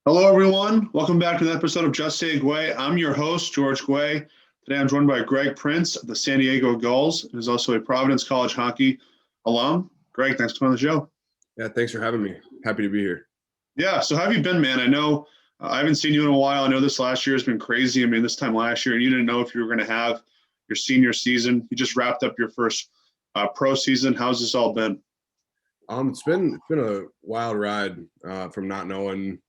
Hello, everyone. Welcome back to the episode of Just Say Guay. I'm your host, George Guay. Today I'm joined by Greg Printz of the San Diego Gulls, who's also a Providence College hockey alum. Greg, thanks for coming on the show. Yeah, thanks for having me. Happy to be here. Yeah, so how have you been, man? I know I haven't seen you in a while. I know this last year has been crazy. I mean, this time last year, you didn't know if you were going to have your senior season. You just wrapped up your first pro season. How's this all been? It's been a wild ride from not knowing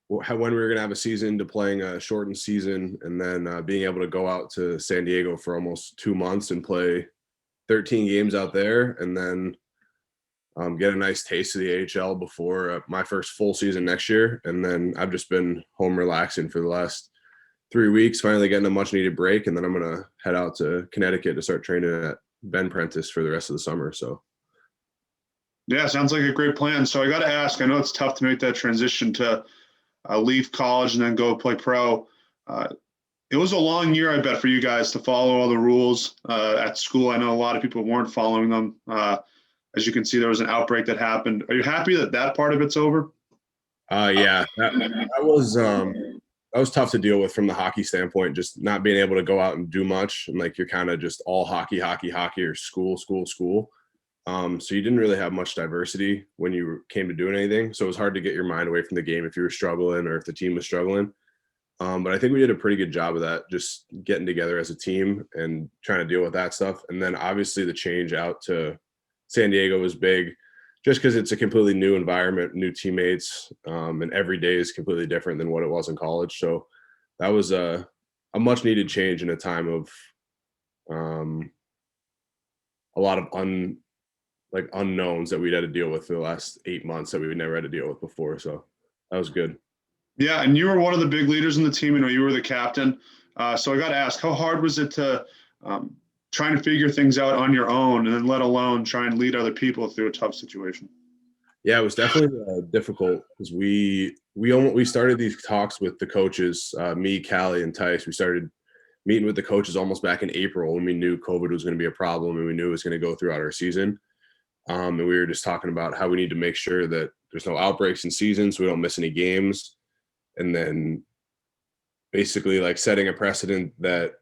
when we were going to have a season to playing a shortened season, and then being able to go out to San Diego for almost 2 months and play 13 games out there, and then get a nice taste of the AHL before my first full season next year. And then I've just been home relaxing for the last 3 weeks, finally getting a much needed break, and then I'm going to head out to Connecticut to start training at Ben Prentice for the rest of the summer. So. Yeah, sounds like a great plan. So I got to ask, I know it's tough to make that transition to leave college and then go play pro. It was a long year, I bet, for you guys to follow all the rules at school. I know a lot of people weren't following them. As you can see, there was an outbreak that happened. Are you happy that that part of it's over? Yeah, that was tough to deal with from the hockey standpoint, just not being able to go out and do much. And like, you're kind of just all hockey, or school. So you didn't really have much diversity when you came to doing anything. So it was hard to get your mind away from the game if you were struggling or if the team was struggling. But I think we did a pretty good job of that, just getting together as a team and trying to deal with that stuff. And then obviously the change out to San Diego was big, just because it's a completely new environment, new teammates, and every day is completely different than what it was in college. So that was a much needed change in a time of a lot of unknowns that we'd had to deal with for the last 8 months that we never had to deal with before. So that was good. Yeah, and you were one of the big leaders in the team. You know, you were the captain. So I got to ask, how hard was it to trying to figure things out on your own, and then let alone try and lead other people through a tough situation? Yeah, it was definitely difficult because we started these talks with the coaches, me, Callie, and Tice. We started meeting with the coaches almost back in April when we knew COVID was going to be a problem and we knew it was going to go throughout our season. And we were just talking about how we need to make sure that there's no outbreaks in season so we don't miss any games. And then basically like setting a precedent that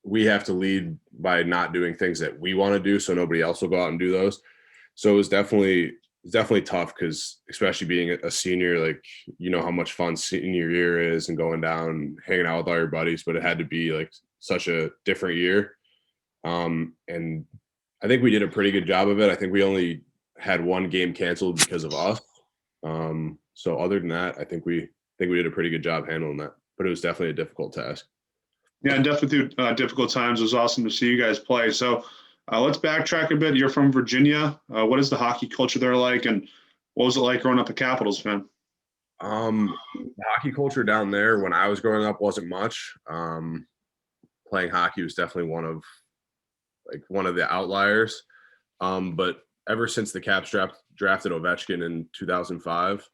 we have to lead by not doing things that we want to do so nobody else will go out and do those. So it was definitely tough because especially being a senior, like, you know how much fun senior year is and going down and hanging out with all your buddies, but it had to be like such a different year. And I think we did a pretty good job of it. I think we only had one game canceled because of us. So other than that, I think we did a pretty good job handling that, but it was definitely a difficult task. Yeah, and definitely through difficult times. It was awesome to see you guys play. So let's backtrack a bit. You're from Virginia. What is the hockey culture there like, and what was it like growing up a Capitals fan? The hockey culture down there when I was growing up wasn't much. Playing hockey was definitely one of the outliers. But ever since the Caps drafted Ovechkin in 2005,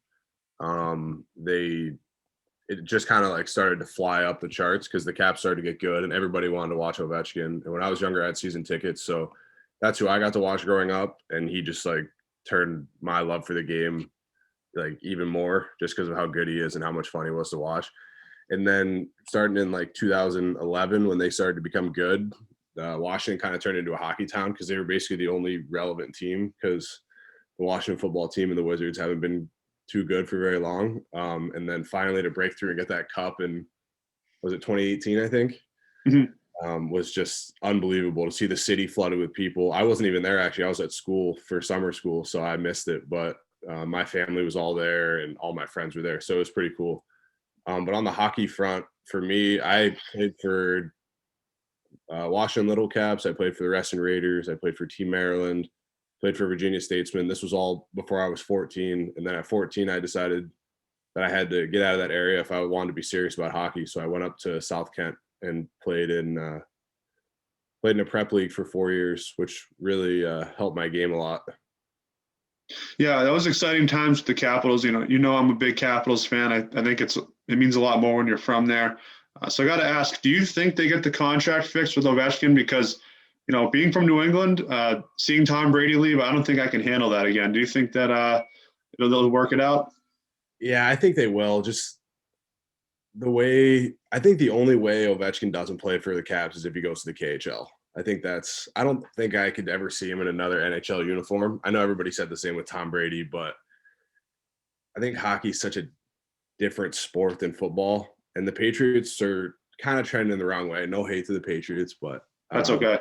it just kind of like started to fly up the charts because the Caps started to get good and everybody wanted to watch Ovechkin. And when I was younger, I had season tickets, so that's who I got to watch growing up. And he just like turned my love for the game like even more just because of how good he is and how much fun he was to watch. And then starting in like 2011 when they started to become good, Washington kind of turned into a hockey town because they were basically the only relevant team because the Washington football team and the Wizards haven't been too good for very long. And then finally to break through and get that cup in, was it 2018, I think? Mm-hmm. Was just unbelievable to see the city flooded with people. I wasn't even there, actually. I was at school for summer school, so I missed it. But my family was all there and all my friends were there, so it was pretty cool. But on the hockey front, for me, I played for Washington Little Caps. I played for the Reston Raiders. I played for Team Maryland. Played for Virginia Statesmen. This was all before I was 14. And then at 14, I decided that I had to get out of that area if I wanted to be serious about hockey. So I went up to South Kent and played in a prep league for 4 years, which really helped my game a lot. Yeah, that was exciting times with the Capitals. You know, I'm a big Capitals fan. I think it means a lot more when you're from there. So I got to ask, do you think they get the contract fixed with Ovechkin? Because, you know, being from New England, seeing Tom Brady leave, I don't think I can handle that again. Do you think that they'll work it out? Yeah, I think they will. Just I think the only way Ovechkin doesn't play for the Caps is if he goes to the KHL. I don't think I could ever see him in another NHL uniform. I know everybody said the same with Tom Brady, but I think hockey is such a different sport than football. And the Patriots are kind of trending the wrong way. No hate to the Patriots, but That's okay.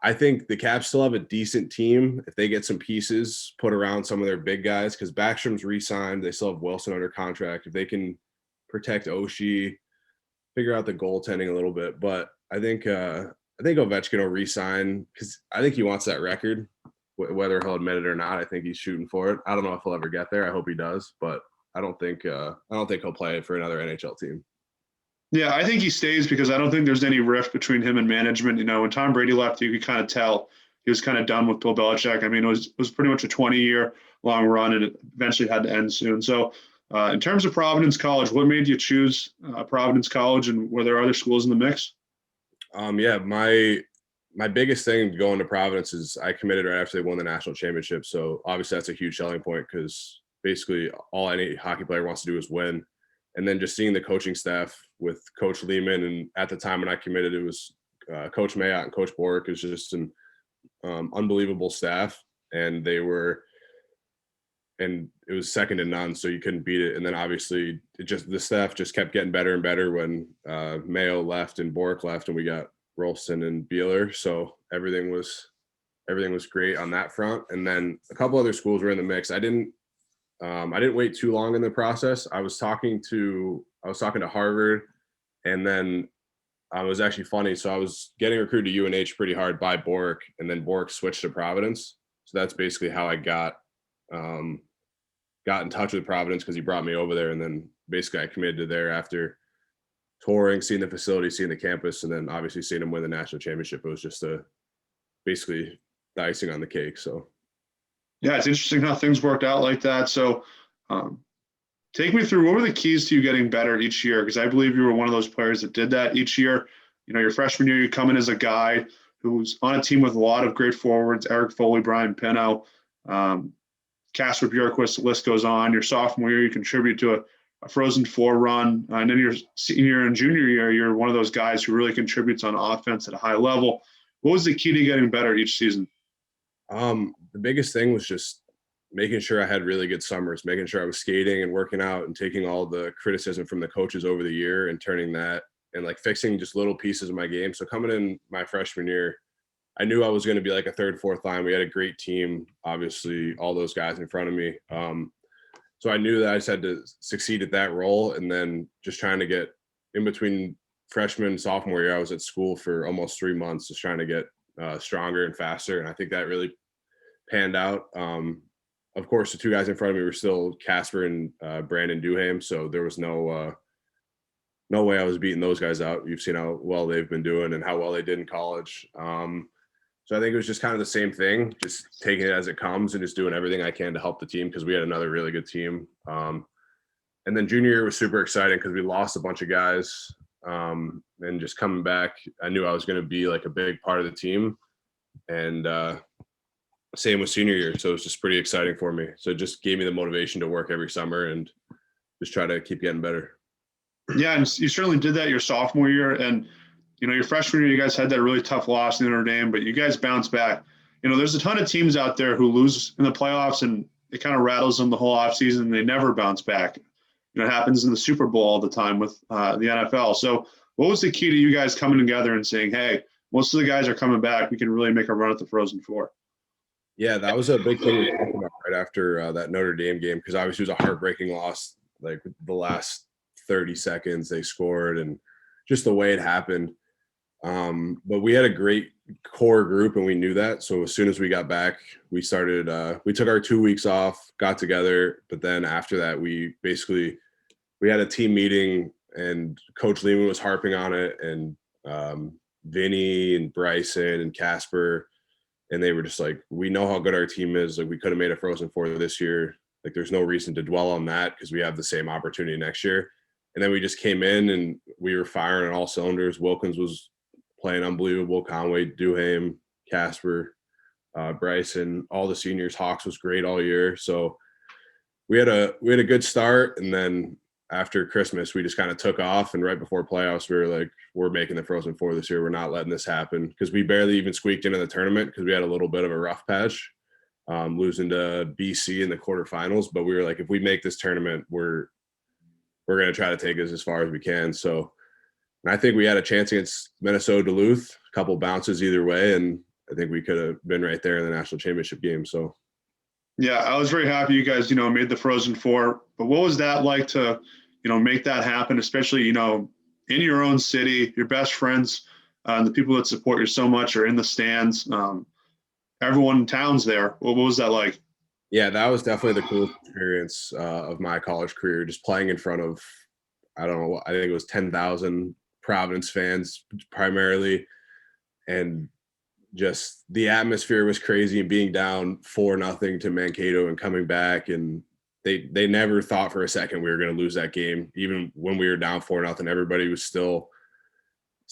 I think the Caps still have a decent team if they get some pieces put around some of their big guys, because Backstrom's re-signed. They still have Wilson under contract. If they can protect Oshie, figure out the goaltending a little bit. But I think Ovechkin will re-sign because I think he wants that record, whether he'll admit it or not. I think he's shooting for it. I don't know if he'll ever get there. I hope he does, but I don't think he'll play for another NHL team. Yeah, I think he stays because I don't think there's any rift between him and management. You know, when Tom Brady left, you could kind of tell he was kind of done with Bill Belichick. I mean, it was pretty much a 20-year long run, and it eventually had to end soon. So, in terms of Providence College, what made you choose Providence College, and were there other schools in the mix? Yeah, my biggest thing going to Providence is I committed right after they won the national championship. So obviously that's a huge selling point because basically all any hockey player wants to do is win. And then just seeing the coaching staff with Coach Lehman, and at the time when I committed, it was Coach Mayotte and Coach Bork. It was just an unbelievable staff, and it was second to none, so you couldn't beat it. And then obviously the staff just kept getting better and better when Mayo left and Bork left, and we got Rolston and Beeler. So everything was great on that front. And then a couple other schools were in the mix. I didn't wait too long in the process. I was talking to Harvard, and then it was actually funny. So I was getting recruited to UNH pretty hard by Bork, and then Bork switched to Providence. So that's basically how I got in touch with Providence, because he brought me over there. And then basically I committed to there after touring, seeing the facility, seeing the campus, and then obviously seeing him win the national championship. It was just basically the icing on the cake. So. Yeah, it's interesting how things worked out like that. So take me through, what were the keys to you getting better each year? Because I believe you were one of those players that did that each year. You know, your freshman year, you come in as a guy who's on a team with a lot of great forwards, Eric Foley, Brian Pino, Casper Bjorkquist, the list goes on. Your sophomore year, you contribute to a Frozen Four run. And then your senior and junior year, you're one of those guys who really contributes on offense at a high level. What was the key to getting better each season? The biggest thing was just making sure I had really good summers, making sure I was skating and working out and taking all the criticism from the coaches over the year and turning that and like fixing just little pieces of my game. So coming in my freshman year, I knew I was going to be like a third, fourth line. We had a great team, obviously all those guys in front of me. So I knew that I just had to succeed at that role. And then just trying to get in between freshman and sophomore year, I was at school for almost 3 months, just trying to get stronger and faster. And I think that really panned out. Of course, the two guys in front of me were still Casper and Brandon Duham. So there was no way I was beating those guys out. You've seen how well they've been doing and how well they did in college. So I think it was just kind of the same thing, just taking it as it comes and just doing everything I can to help the team, because we had another really good team. And then junior year was super exciting because we lost a bunch of guys. And just coming back, I knew I was going to be like a big part of the team. And same with senior year. So it was just pretty exciting for me. So it just gave me the motivation to work every summer and just try to keep getting better. Yeah, and you certainly did that your sophomore year. And, you know, your freshman year, you guys had that really tough loss in Notre Dame, but you guys bounced back. You know, there's a ton of teams out there who lose in the playoffs and it kind of rattles them the whole offseason. They never bounce back. You know, it happens in the Super Bowl all the time with the NFL. So what was the key to you guys coming together and saying, hey, most of the guys are coming back, we can really make a run at the Frozen Four? Yeah, that was a big thing we talked about right after that Notre Dame game, because obviously it was a heartbreaking loss. Like the last 30 seconds they scored and just the way it happened. But we had a great core group and we knew that. So as soon as we got back, we started, we took our 2 weeks off, got together. But then after that, we had a team meeting and Coach Lehman was harping on it, and Vinny and Bryson and Casper. And they were just like, we know how good our team is. Like, we could have made a Frozen Four this year. Like, there's no reason to dwell on that because we have the same opportunity next year. And then we just came in and we were firing on all cylinders. Wilkins was playing unbelievable. Conway, Duham, Casper, Bryson, all the seniors. Hawks was great all year. So we had a good start. And then after Christmas, we just kind of took off. And right before playoffs, we were like, we're making the Frozen Four this year. We're not letting this happen, because we barely even squeaked into the tournament because we had a little bit of a rough patch, losing to BC in the quarterfinals. But we were like, if we make this tournament, we're going to try to take us as far as we can. So, and I think we had a chance against Minnesota Duluth, a couple bounces either way. And I think we could have been right there in the national championship game. So, Yeah, I was very happy you guys, made the Frozen Four. But what was that like to, make that happen, especially, in your own city, your best friends, and the people that support you so much are in the stands. Everyone in town's there. What was that like? yeah, that was definitely the coolest experience of my college career, just playing in front of, I don't know, I think it was 10,000 Providence fans primarily. And just the atmosphere was crazy, and being down 4-0 to Mankato and coming back, and they never thought for a second we were going to lose that game. Even when we were down 4-0, everybody was still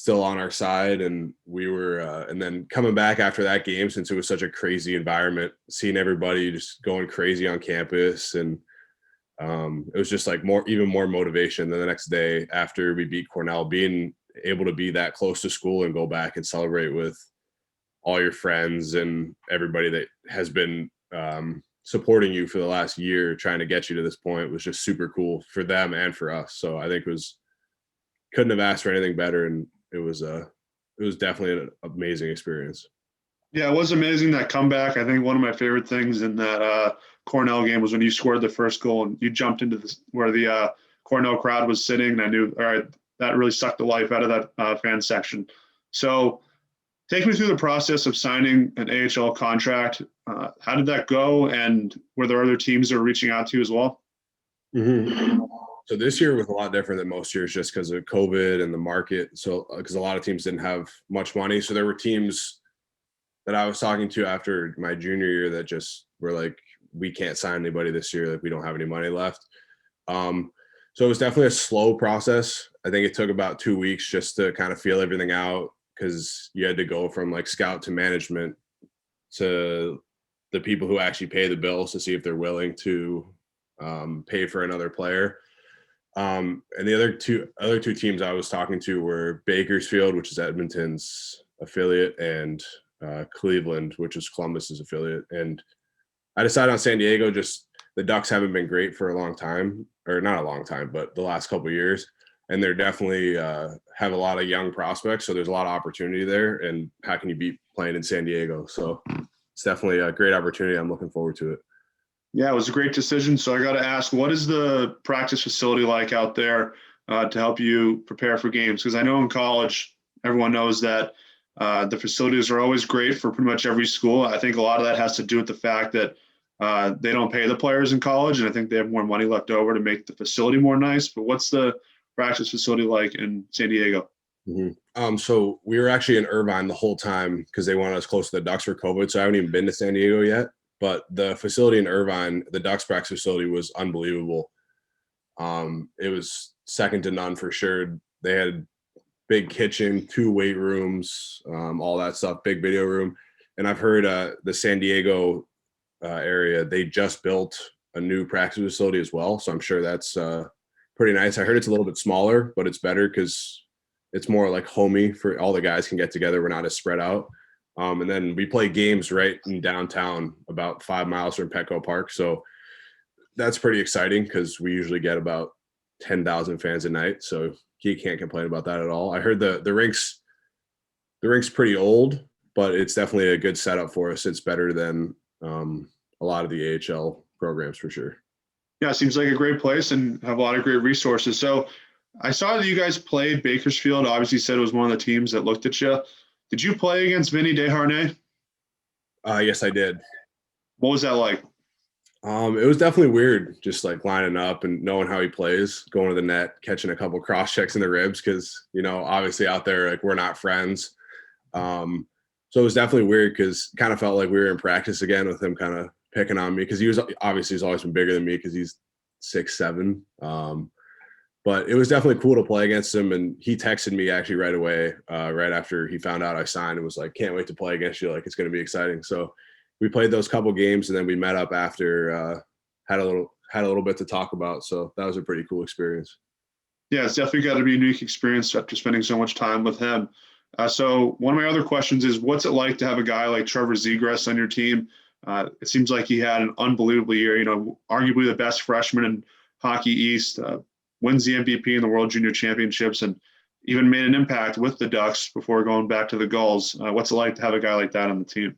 on our side, and we were and then coming back after that game, since it was such a crazy environment, seeing everybody just going crazy on campus, and it was just like even more motivation than the next day after we beat Cornell, being able to be that close to school and go back and celebrate with all your friends and everybody that has been supporting you for the last year, trying to get you to this point, was just super cool for them and for us. So I think couldn't have asked for anything better. And it was definitely an amazing experience. Yeah, it was amazing, that comeback. I think one of my favorite things in that Cornell game was when you scored the first goal and you jumped into where the Cornell crowd was sitting. And I knew, all right, that really sucked the life out of that fan section. So take me through the process of signing an AHL contract. How did that go? And were there other teams that were reaching out to you as well? Mm-hmm. So this year was a lot different than most years, just because of COVID and the market. So because a lot of teams didn't have much money. So there were teams that I was talking to after my junior year that just were like, we can't sign anybody this year. Like, we don't have any money left. So it was definitely a slow process. I think it took about 2 weeks just to kind of feel everything out, because you had to go from like scout to management to the people who actually pay the bills to see if they're willing to pay for another player. And the other two teams I was talking to were Bakersfield, which is Edmonton's affiliate, and Cleveland, which is Columbus's affiliate. And I decided on San Diego. Just the Ducks haven't been great for a long time, or not a long time, but the last couple of years. And they're definitely have a lot of young prospects. So there's a lot of opportunity there. And how can you beat playing in San Diego? So it's definitely a great opportunity. I'm looking forward to it. Yeah, it was a great decision. So I got to ask, what is the practice facility like out there to help you prepare for games? Because I know in college, everyone knows that the facilities are always great for pretty much every school. I think a lot of that has to do with the fact that they don't pay the players in college, and I think they have more money left over to make the facility more nice. But what's the practice facility like in San Diego? Mm-hmm. So we were actually in Irvine the whole time because they wanted us close to the Ducks for COVID. So I haven't even been to San Diego yet. But the facility in Irvine, the Ducks practice facility, was unbelievable. It was second to none for sure. They had big kitchen, 2 weight rooms, all that stuff, big video room. And I've heard the San Diego area, they just built a new practice facility as well. So I'm sure that's pretty nice. I heard it's a little bit smaller, but it's better because it's more like homey for all the guys can get together. We're not as spread out. And then we play games right in downtown, about 5 miles from Petco Park. So that's pretty exciting because we usually get about 10,000 fans a night. So he can't complain about that at all. I heard the rink's pretty old, but it's definitely a good setup for us. It's better than a lot of the AHL programs for sure. Yeah, it seems like a great place and have a lot of great resources. So I saw that you guys played Bakersfield. Obviously, said it was one of the teams that looked at you. Did you play against Vinny Desharnais? Yes, I did. What was that like? It was definitely weird, just like lining up and knowing how he plays, going to the net, catching a couple cross checks in the ribs, because obviously out there, like, we're not friends. So it was definitely weird because kind of felt like we were in practice again with him kind of picking on me, because he's always been bigger than me because he's 6'7". But it was definitely cool to play against him. And he texted me actually right away, right after he found out I signed, and was like, can't wait to play against you. Like, it's going to be exciting. So we played those couple games, and then we met up after, had had a little bit to talk about. So that was a pretty cool experience. Yeah, it's definitely got to be a unique experience after spending so much time with him. So one of my other questions is, what's it like to have a guy like Trevor Zegras on your team? It seems like he had an unbelievable year, arguably the best freshman in Hockey East, wins the MVP in the World Junior Championships, and even made an impact with the Ducks before going back to the Gulls. What's it like to have a guy like that on the team?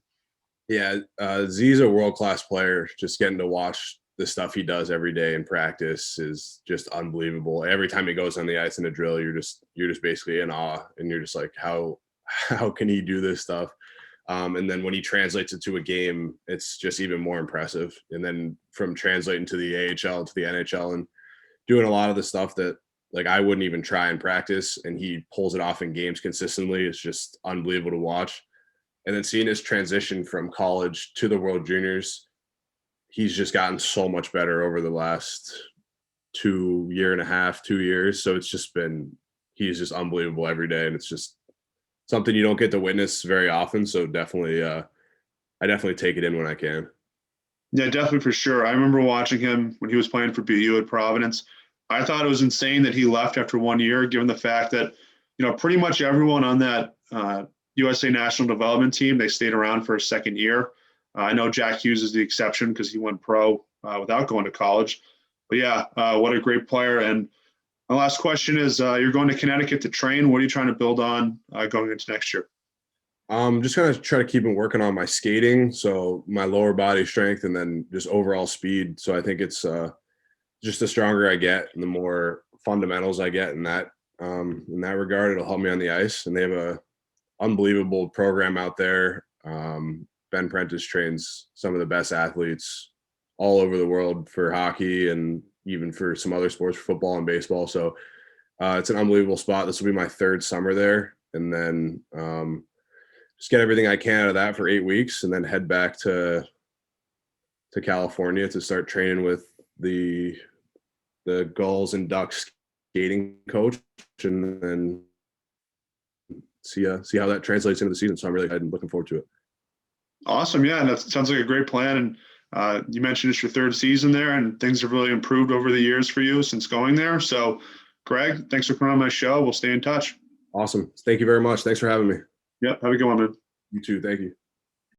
Yeah, Z's a world-class player. Just getting to watch the stuff he does every day in practice is just unbelievable. Every time he goes on the ice in a drill, you're just basically in awe, and you're just like, how can he do this stuff? And then when he translates it to a game, it's just even more impressive. And then from translating to the AHL to the NHL and doing a lot of the stuff that like I wouldn't even try in practice, and he pulls it off in games consistently. It's just unbelievable to watch. And then seeing his transition from college to the World Juniors, he's just gotten so much better over the last 2 years. So he's just unbelievable every day. And it's just something you don't get to witness very often. So definitely, I definitely take it in when I can. Yeah, definitely for sure. I remember watching him when he was playing for BU at Providence. I thought it was insane that he left after 1 year, given the fact that, pretty much everyone on that USA National Development Team, they stayed around for a second year. I know Jack Hughes is the exception because he went pro without going to college. But yeah, what a great player. And my last question is, you're going to Connecticut to train. What are you trying to build on going into next year? Just going to try to keep working on my skating, so my lower body strength and then just overall speed. So I think it's just the stronger I get and the more fundamentals I get in that regard, it'll help me on the ice. And they have a unbelievable program out there. Ben Prentice trains some of the best athletes all over the world for hockey and even for some other sports, football and baseball. So it's an unbelievable spot. This will be my third summer there. And then just get everything I can out of that for 8 weeks and then head back to California to start training with the Gulls and Ducks skating coach, and then see how that translates into the season. So I'm really excited and looking forward to it. Awesome. Yeah. And that sounds like a great plan. And you mentioned it's your third season there, and things have really improved over the years for you since going there. So, Greg, thanks for coming on my show. We'll stay in touch. Awesome. Thank you very much. Thanks for having me. Yep. Have a good one, man. You too. Thank you.